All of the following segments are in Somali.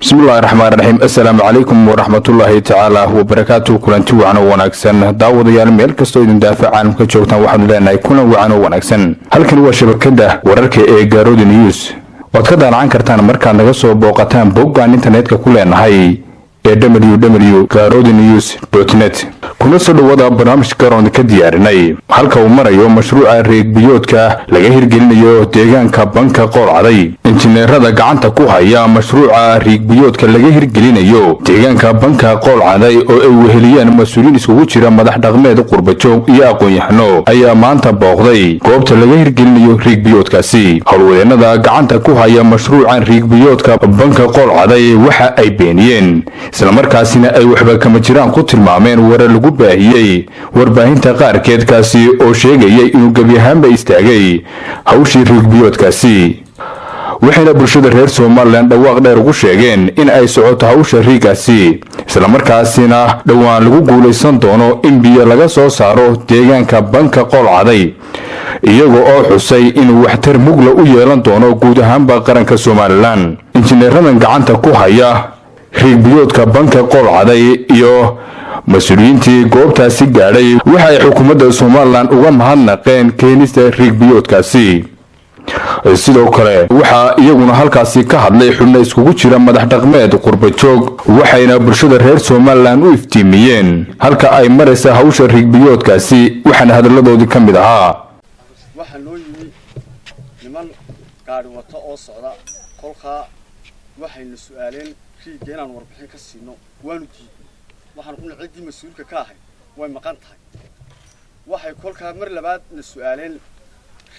بسم الله الرحمن الرحيم السلام عليكم ورحمة الله تعالى وبركاته كلنتي وعنا وناكسن داود يال ميل كستو idin daafac caalamka joogtaan waxaan leenahay kulan wacan oo wanaagsan halkan waa shabakada wararka ee Garoodi News waad ka daalan kartaan markaad naga soo booqataan boggaan internetka ku leenahay ee www.garoodinews.net kuna soo dhawaada barnaamij garoon ka diyaarinay halka uu marayo mashruuca reeg biyoodka laga hirgelinayo deegaanka banka qoolcaday injineerada gacanta ku haya mashruuca reeg biyoodka laga hirgelinayo deegaanka banka qoolcaday oo ay weheliyaan mas'uuliin isugu jira madax dhaqameed qurbajoog iyo aqoon-yahano ayaa maanta booqday goobta laga hirgelinayo reeg biyoodkaasi howlwadeenada gacanta ku haya mashruuca reeg biyoodka banka qoolcaday waxa ay beeniyeen isla markaasina ay waxba kama jiraan ku tilmaameen warar lagu baahiyay warbaahinta qaarkeed kaasi oo sheegayay inuu gabi ahaanba istaagay hawshii reeg biyoodkaasi waxayna bulshada reer Soomaaliland dhawaaq dheer ugu sheegeen in ay socoto hawsha riigaasi isla markaasina dhawaan lagu guuleysan doono in biyo laga soo saaro deegaanka banka qoolcaday iyaga oo xusay inuu waxtar mugla u yeelan doono guud ahaanba qaranka Soomaaliland injineeradan gacanta ku haya reeg biyoodka banka qoolcaday iyo mas'uuliyiintii goobtaasi gaadhay waxa ay xukuumadda Soomaaliland uga mahadnaqeen keenista reeg biyoodkaasi sidoo kale waxa iyaguna halkaasi ka hadlay xubno iskugu jira madax dhaqameed qurbajoog waxayna bulshada reer Soomaaliland u iftiimiyeen halka ay maraysa hawsha reeg biyoodkaasi waxaana hadaladoodii ka mid ahaa waxaan loo yimi niman gaari wata oo socda kolka waxayna su'aaleen riiga inaan warbixin ka siino waanu diiday waxaan ku ciidii mas'uulka ka ahay way maqan tahay waxay kolka mar labaad na su'aaleen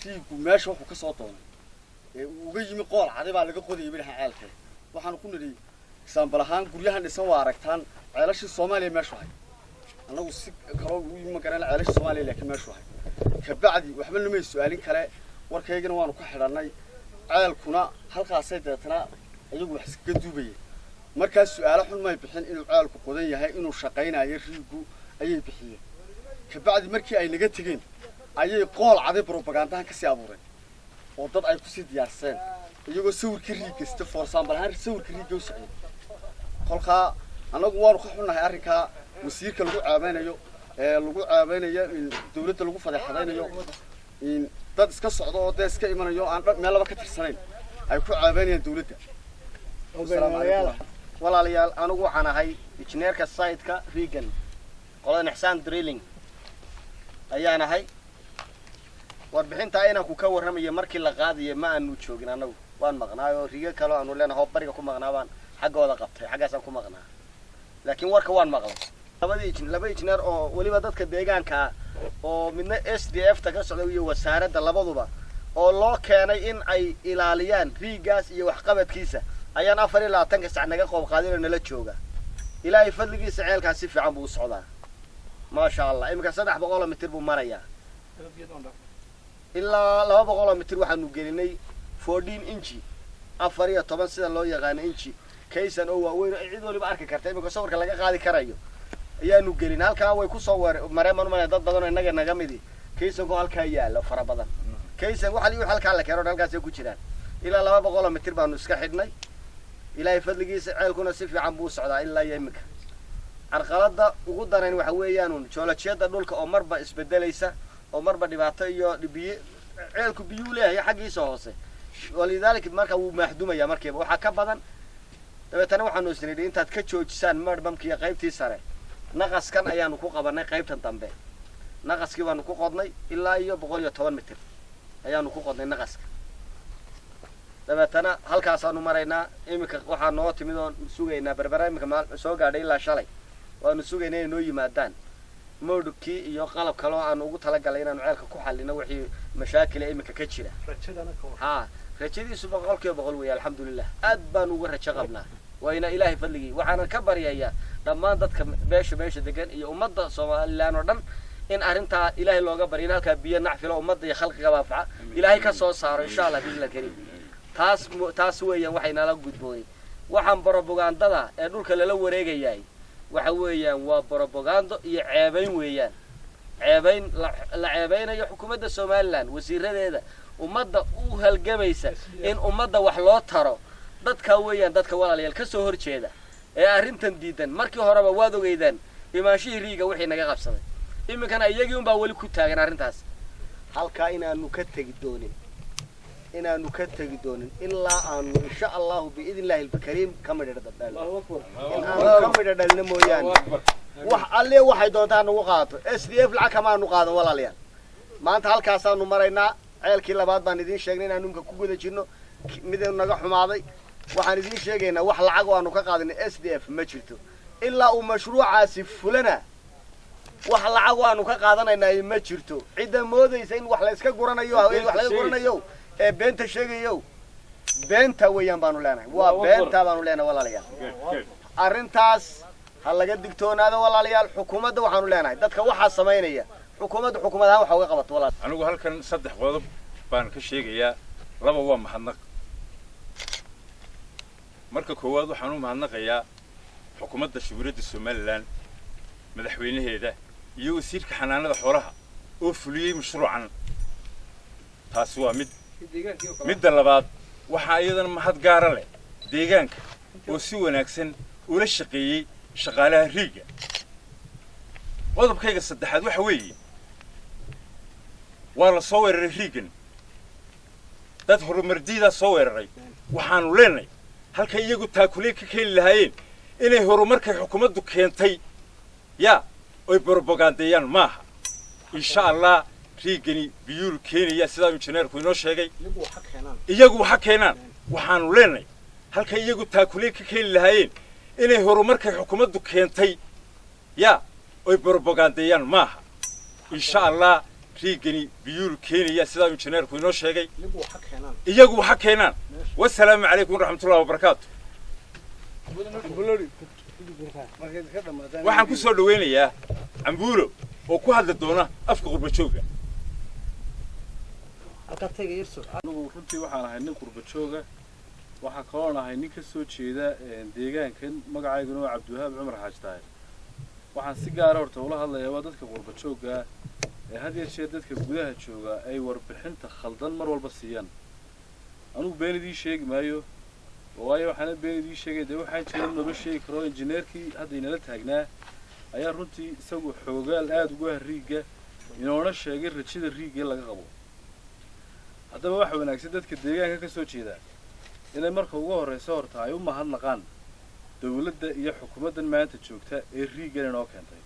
riigu meesha wuxuu ka soo doonay ee uga yimi qoolcaday baa laga qodayay bidix ceelka waxaan ku nidhi example ahaan guryahan dhisan waa aragtaan ceelashii Soomaaliya meesha hay anagu si karo u yimi garan ceelashii Soomaaliya laakiin meesha hay ka bacdi waxba lama su'aalin kale warkaygana waanu ku xidhanay ceelkuna halkaasay deetana ayagu wax iska duubayay markaas su'aalo xun ma bixin inuu ceelku qodan yahay inuu shaqeynayo riigu ayay bixiyeen ka bacdi markii ay naga tageen ayay qoolcaday propagandahan ka sii abuureen oo dad ay ku sii diyaarseen iyagoo sawirka riigasta for example ahaan sawirka riiga u socday kolka anagu waanu ka xunnahay arrinka wasiirka lagu caabeynayo in dawladda lagu fadeexadaynayo in dad iska socdo oo iska imanayo aan meel laba ka tirsanayn ay ku caabeynayaan dawladda walaalayaal anigu waxaan ahay injineerka site-ka Regan qolada Ihsan Drilling ayaan ahay warbixinta inaan ku ka warramayo markii la qaadiyo ma aanu joogin anagu waan maqnaayo riga kale aanu leenahay bariga ku maqnaabaan xaggooda qabtay xaggaasaan ku maqnaa laakiin warka waan maqlay laba injineer oo waliba dadka deegaanka oo midna SDF ta ka socday iyo wasaaradda labaduba oo loo keenay in ay ilaaliyaan riigaas iyo wax qabadkiisa ayaan 24 saac naga qoob qaadin nala jooga ilaahay fadligiisa ceelkaas si fiican buu u socdaa ma sha Allah imika 300 mitir buu marayaa ilaa 200 mitir waxaanu gelinay 14 inchi 14 sida loo yaqaan inchi kaysan oo waaweyn cid waliba arki karta imika sawirka laga qaadi karayo ayaanu gelin halka way ku soo mareen dad badan oo naga midi kaysan ko halka yaalo fara badan kaysan waxa halka la keeno halkaas ay ku jiraan ilaa 200 mitir baanu iska xidhnay ilaahay fadligiisa ceelkuna si fiican buu socdaa ilaa yimika arqalada ugu daran waxa weeyaan joolajyada dhulka oo marba isbedelaysa oo marba dhibaato iyo dhibiye ceelku biyo leeyahay xaqiisa hoose walidaalka marka uu maxduumaya markiiba waxa ka badan dabeetana waxaanu isnidhi intaad ka joojisaan marbamkiya qaybtii sare naqaskan ayaanu ku qabanay qaybtan dambe naqaskii waanu ku qodnay ilaa iyo 110 mitir ayaanu ku qodnay naqaska dabeetana halkaas aanu maraynaa imika waxaan noo timid oo suugaynaa barnaamijka soo gaadhay ilaa shalay waanu suugaynaa inay noo yimaadaan moodkii iyo qalab kale oo aan ugu talagalay inaan ceelka ku xallino wixii mashaakil imika ka jira rajadiisu 100% weey alxamdulillah aad baan ugu rajo qabnaa wayna ilaahay fadligii waxaan ka baryayaa dhammaan dadka beesha degan iyo ummadda Soomaaliland oo dhan in arinta ilaahay looga bariyo halka biyo nacfilo ummadda iyo khalqiga baafaca ilaahay ka soo saaro insha Allah billahi kariim taas weeyaan waxayna la gudbooyay waxaan propagandada ee dhulka la wareegayay waxa weeyaan waa propaganda iyo ceebayn weeyaan ceebayn la ceebeynayo xukuumadda Soomaaliland wasiiradeeda ummadda u halgamaysa in ummadda wax loo taro dadka weeyaan dadka walaalayaal ka soo horjeeda ee arrintan diidan markii horeba waad ogeydaan imaanshihii riiga wixii naga qabsaday iminkana iyagii unbaa weli ku taagan arrintaas halkaa inaanu ka tegi doonin ilaa aanu insha allahu biidnillaahi alkariim ka midha dadaalno inaanu ka midha dhalina mooyaane wax alle waxay doontaa nagu qaato SDF lacag kamaanu qaadan walaalayaal maanta halkaasaanu maraynaa ceelkii labaad baan idiin sheegnay inaanu imka ku guda jirno midaynu naga xumaaday waxaan idiin sheegaynaa wax lacag oo aanu ka qaadin SDF ma jirto ilaa uu mashruucaasi fulana wax lacag oo aanu ka qaadanaynaa ma jirto cidda moodaysa in wax la iska guranayo haween wax laga guranayo ee beenta sheegayo beenta weeyaan baanu leenahay waa beenta baanu leenahay walaalayaal arrintaas ha laga digtoonaado walaalayaal xukuumadda waxaanu leenahay dadka waxa sameynaya xukuumadda xukuumadaha waxa uga qabato walaal anigu halkan saddex qodob baan ka sheegayaa laba waa mahadnaq marka koowaad waxaan u mahadnaqayaa xukuumadda shibirada Soomaaliland madaxweynaheeda iyo wasiirka xanaanada xoolaha oo fuliyay mashruucan taas waa midda labaad waxa iyadana mahad gaar ah leh deegaanka oo si wanaagsan ula shaqeeyay shaqaalaha riiga qodobkayga saddexaad waxa weeye waa la soo weeraray riigan dad horumardiida soo weeraray waxaanu leenahay halka iyagu taakulee ka keeni lahaayeen inay horumarka xukuumaddu keentay yaa oy propagandeeyaan maaha insha allah riigani biyuul keenaya sidaa injineerku inoo sheegay iyagu waxa keenaan waxaanu leenahay halka iyagu taakulee ka keeni lahaayeen inay horumarka xukuumaddu keentay yaa oy propagandeeyaan maaha insha allah riigani biyuul keenaya sidaa injineerku inoo sheegay iyagu waxa keenaan wassalaamu calaykum waraxmatullahi wabarakaatu waxaan ku soo dhaweynayaa cambuulo oo ku hadli doona afka qurba jooga anigu runtii waxaan ahay nin qurba jooga waxaa kaloo ahay nin ka soo jeeda deegaankan magacayguna waa Cabdiwahaab Cumar Xaaji Taayir waxaan si gaar ah horta ula hadlayaa waa dadka qurba jooga ee had iyo jeer dadka gudaha jooga ay warbixinta khaldan mar walba siiyaan anigu been idii sheegi maayo waayo waxaan been idii sheegay waxaan jirin laba shay karo injineerkii hadda inala taagnaa ayaa runtii isagu xoogaal aad uga riiga inoona sheegay rajada riiga laga qabo haddaba waxa wanaagsan dadka deegaanka ka soo jeeda inay marka ugu horeyso horta ay u mahadnaqaan dawladda iyo xukuumaddan maanta joogta ee riigan inoo keentay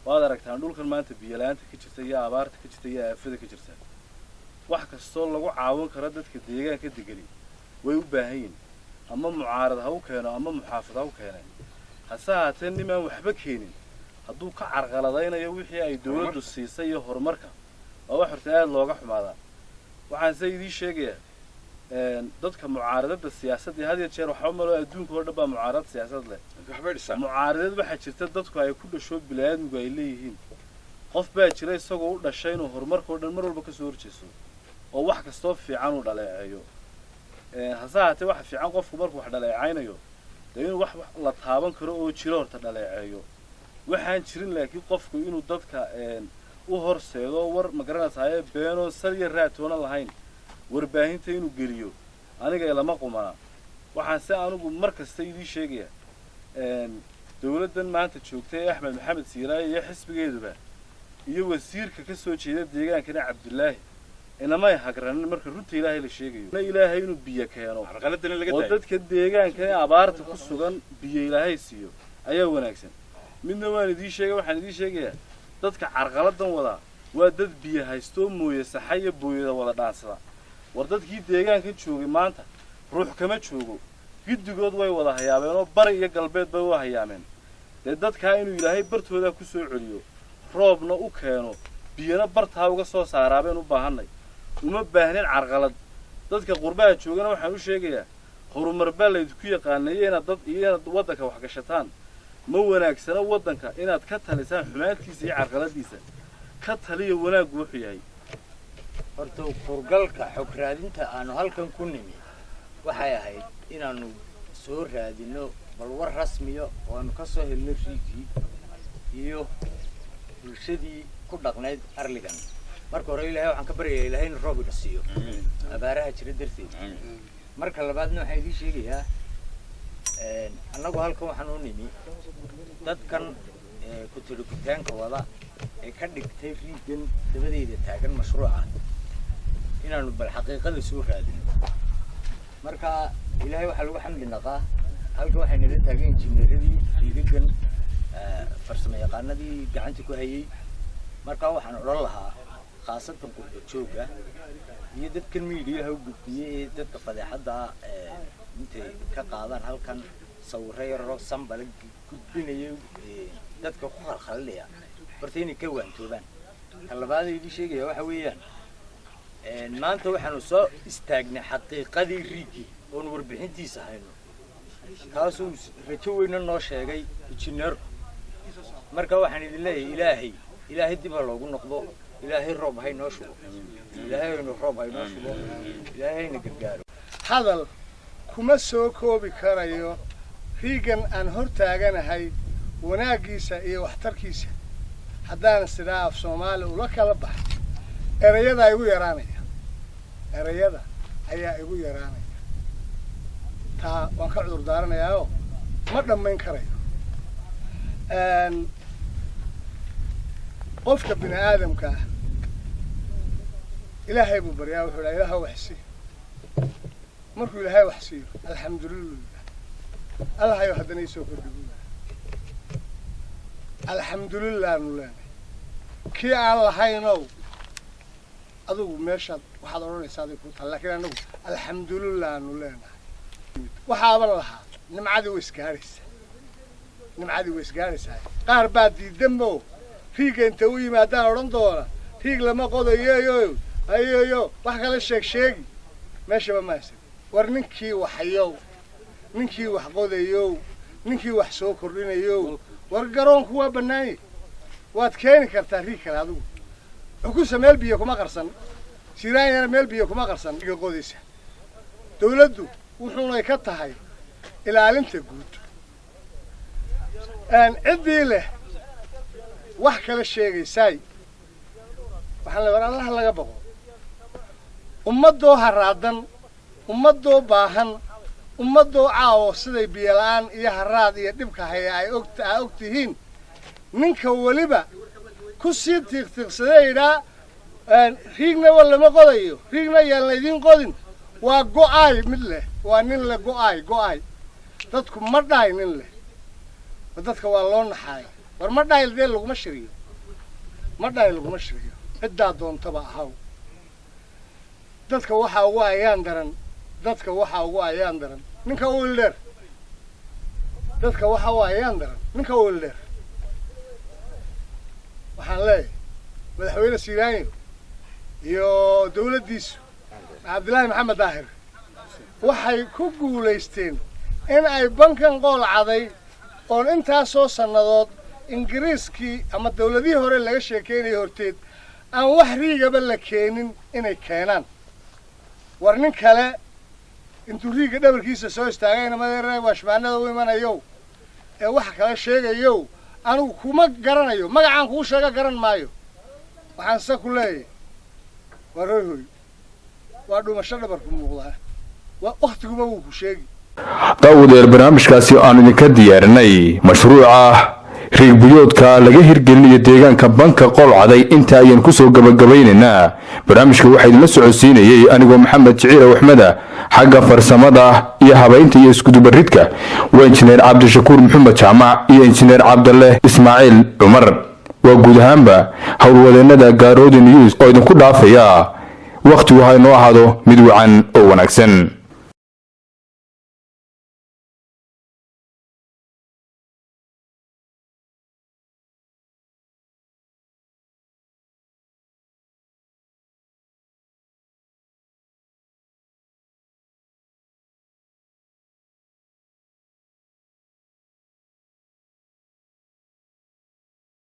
waad aragtaan dhulkan maanta biyo la'aanta ka jirta iyo abaarta ka jirta iyo aafada ka jirta wax kastoo lagu caawin karo dadka deegaanka degani way u baahan yihiin ama mucaarad ha u keeno ama muxaafid ha u keenay hase haatee nimaan waxba keenin hadduu ka carqaladaynayo wixii ay dawladdu siisay iyo horumarka waa wax horta aad looga xumaadaa waxaan se idii sheegayaa dadka mucaaradada siyaasadda had iyo jeer waxba malo adduunka oo dhan baa mucaarad siyaasad leh mucaaradad waxaa jirta dadku ay ku dhasho bini'aadmigu ay leeyihiin qof baa jira isagoo u dhashay inuu horumarka oo dhan mar walba ka soo horjeeso oo wax kastoo fiican uu dhaleeceeyo hase haatee waxa fiican qofku markuu wax dhaleecaynayo dee inuu wax la taaban karo oo jiro horta dhaleeceeyo waxaan jirin laakiin qofku inuu dadka u horseedo war magaranaysaa beenoo sal iyo raatoona lahayn warbaahinta inuu geliyo aniga lama qumana waxaan si anigu mar kasta idii sheegaya dawladdan maanta joogta ee Axmed Maxamed Siiraaye iyo xisbigeeduba iyo wasiirka ka soo jeeda deegaankana Cabdullaahi inamay hagranin marka runta Ilaahay la sheegayo Ilaahay inuu biyo keeno oo dadka deegaanka ee abaarta ku sugan biyo Ilaahay siiyo ayaa wanaagsan midna waan idii sheegay waxaan idii sheegayaa dadka carqaladan wada waa dad biyo haysto mooye saxaya booyada wada dhaansada war dadkii deegaanka joogay maanta ruux kama joogo gidigood way wada hayaabeen oo bari iyo galbeed bay u hayaameen dadka inuu Ilaahay bartooda ku soo celiyo roobna u keeno biyana bartaa uga soo saaraabeen u baahanay uma baahnin carqalad dadka qurbaha joogana waxaan u sheegayaa horumar baa la idinku yaqaanay inaad dad iyo wadanka wax gashataan ma wanaagsana wadanka inaad ka talisaan xumaantiisa iyo carqaladiisa ka taliyo wanaag wuxuu yahay horta qurgalka xog raadinta aanu halkan ku nimi waxay ahayd inaanu soo raadino bal war rasmiyo oo aanu ka soo helno riigii iyo bulshadii ku dhaqnayd arligan marka hore Ilaahay waxaan ka baryayaa Ilaahay inuu roob ina siiyo abaaraha jira darteed marka labaadna waxaan idin sheegayaa annagu halkan waxaan u nimi dadkan ku tirikutaanka wada ee ka dhigtay riigan dabadeeda taagan mashruuca inaanu bal xaqiiqada soo raadino marka ilaahay waxa lagu xamdi naqaa halkan waxay nala taagan injineeradii riigan farsamo yaqaanadii gacanta ku hayay marka waxaan odhan lahaa khaasatan qurba jooga iyo dadkan miidiyaha u gudbiyay dadka fadeexada intay ka qaadaan halkan sawirro yaro sambal gudbinaya dadka ku khalkhalaya horta inay ka waantoobaan ka labaad ay sheegaya waxa weeyaan maanta waxaanu soo istaagnay xaqiiqadii riigi oo warbixintiisa hayno kaasoo rajo weyn noo sheegay injineer marka waxaan idin leeyahay ilaahay dib loogu noqdo ilaahay roob hay noo shubo ilaahay roob hay noo shubo ilaahayna gargaaro hadal kuma soo koobi karayo riigan aan hor taaganahay wanaagiisa iyo waxtarkiisa haddaan sidaa af Soomaali ula kala baxay erayada ayaa igu yaraanaya taa waan ka cudur daaranayaa ma dhammayn karayo qofka bini aadamka ilaahay buu baryaa wuxuu ilaahay waxsi markuu ilaahay waxsiyo alxamdulillah allah ayo haddana isoo kordhiyo alxamdulillah nulaan kii aan lahaynow adigu meeshaad waxaad odhanaysaa aday ku taal laakiin anagu alxamdulillah nulaan waxaaban lahaa nimcadii way isgaaraysaa qaar baa diidanbo riiga inta u yimaadaan odhan doona riig lama qodayo ayoyo wax kala sheegi meeshaba maasan war ninkii waxayow ninkii wax qodayo ninkii wax soo kordhinayo war garoonku waa banaanay waad keeni kartaa riig kale adigu xukuusa meel biyo kuma qarsan siraayana meel biyo kuma qarsan iga qodaysa dawladdu wuxuuna ka tahay ilaalinta guud ciddii leh wax kala sheegaysay waxaan leeyahay Allah laga baqo ummadoo haraadan ummadoo baahan ummadoo caawo siday biyalaan iyo haraad iyo dhibka haya ay ogtihiin ninka waliba ku sii tiiqtiiqsadayda riigna wala ma qodayo riigna yaan laydin qodin waa go'ay mid leh waa nin la go'ay dadku ma dhaay nin leh dadka waa loo naxay war ma dhaay deel laguma shiriyo cidda doontaba ahaw dadka waxa ugu ayaan daran ninka uu leer dadka waxa ugu ayaan daran ninka uu leer waxaan leeyahay madaxweyne Siiraanyo iyo dawladdiisu Cabdullaahi Maxamed Daahir waxay ku guuleysteen in ay bankan qool caday oo intaas soo sanadood ingiriiskii ama dawladihii hore laga sheekeynay horteed aan wax riigaba la keenin inay keenaan war nin kale intuu riiga dhabarkiisa soo istaagayna madeeray washbaanada u imanayo ee wax kala sheegayo anigu kuma garanayo magacaan kuu sheega garan maayo waxaan sa ku leeyahay war hooy waa dhumasho dhabarku muuqdaa waa waqtiguma uu ku sheegi daawadeer barnaamijkaasi aan idinka diyaarinay mashruuca riig biyoodka laga hirgelinayo deegaanka banka qolcaday inta ayaan ku soo gabagabaynaynaa barnaamijka waxa idin la socodsiinayay anigoo maxamed jiciir axmeda xagga farsamada iyo habaynta iyo isku dubaridka waa injineer cabdishakuur maxamed jaamac iyo injineer cabdalle ismaaciil cumar waa guud ahaanba howlwadeennada Gaaroodi News oo idinku dhaafaya waqtigu ha inoo ahaado mid wacan oo wanaagsan.